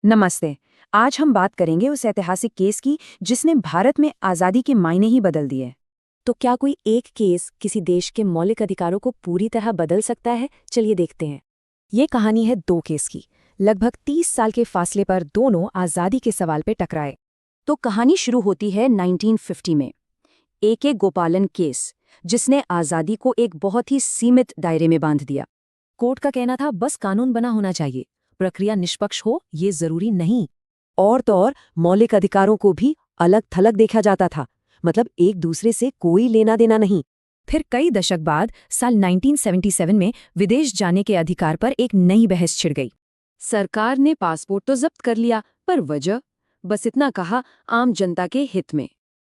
नमस्ते। आज हम बात करेंगे उस ऐतिहासिक केस की जिसने भारत में आज़ादी के मायने ही बदल दिए। तो क्या कोई एक केस किसी देश के मौलिक अधिकारों को पूरी तरह बदल सकता है? चलिए देखते हैं। ये कहानी है दो केस की। लगभग 30 साल के फासले पर दोनों आज़ादी के सवाल पे टकराए। तो कहानी शुरू होती है 1950 में। ए.के. गोपालन केस, जिसने आज़ादी को एक बहुत ही सीमित दायरे में बांध दिया। कोर्ट का कहना था बस कानून बना होना चाहिए, प्रक्रिया निष्पक्ष हो ये जरूरी नहीं। और तो और मौलिक अधिकारों को भी अलग थलग देखा जाता था, मतलब एक दूसरे से कोई लेना देना नहीं। फिर कई दशक बाद साल 1977 में विदेश जाने के अधिकार पर एक नई बहस छिड़ गई। सरकार ने पासपोर्ट तो जब्त कर लिया, पर वजह बस इतना कहा, आम जनता के हित में।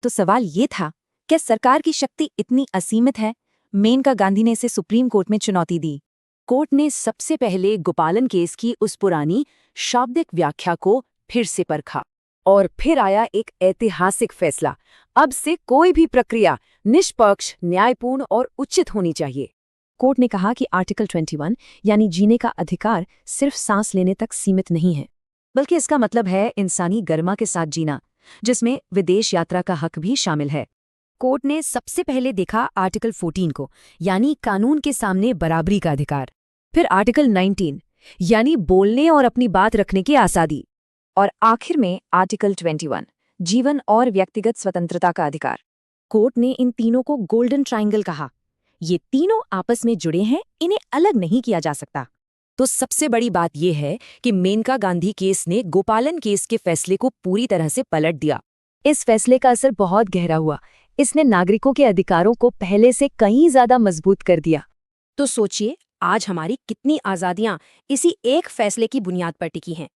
तो सवाल ये था, क्या सरकार की शक्ति इतनी असीमित है? मेनका गांधी ने इसे सुप्रीम कोर्ट में चुनौती दी। कोर्ट ने सबसे पहले गोपालन केस की उस पुरानी शाब्दिक व्याख्या को फिर से परखा। और फिर आया एक ऐतिहासिक फैसला, अब से कोई भी प्रक्रिया निष्पक्ष, न्यायपूर्ण और उचित होनी चाहिए। कोर्ट ने कहा कि आर्टिकल 21 यानी जीने का अधिकार सिर्फ सांस लेने तक सीमित नहीं है, बल्कि इसका मतलब है इंसानी गरिमा के साथ जीना, जिसमें विदेश यात्रा का हक भी शामिल है। कोर्ट ने सबसे पहले देखा आर्टिकल 14 को, यानी कानून के सामने बराबरी का अधिकार। फिर आर्टिकल 19 यानी बोलने और अपनी बात रखने की आज़ादी। और आखिर में आर्टिकल 21, जीवन और व्यक्तिगत स्वतंत्रता का अधिकार। कोर्ट ने इन तीनों को गोल्डन ट्रायंगल कहा। ये तीनों आपस में जुड़े हैं, इन्हें अलग नहीं किया जा सकता। तो सबसे बड़ी बात यह है कि मेनका गांधी केस ने गोपालन केस के फैसले को पूरी तरह से पलट दिया। इस फैसले का असर बहुत गहरा हुआ। इसने नागरिकों के अधिकारों को पहले से कहीं ज्यादा मजबूत कर दिया। तो सोचिए, आज हमारी कितनी आज़ादियां इसी एक फैसले की बुनियाद पर टिकी हैं।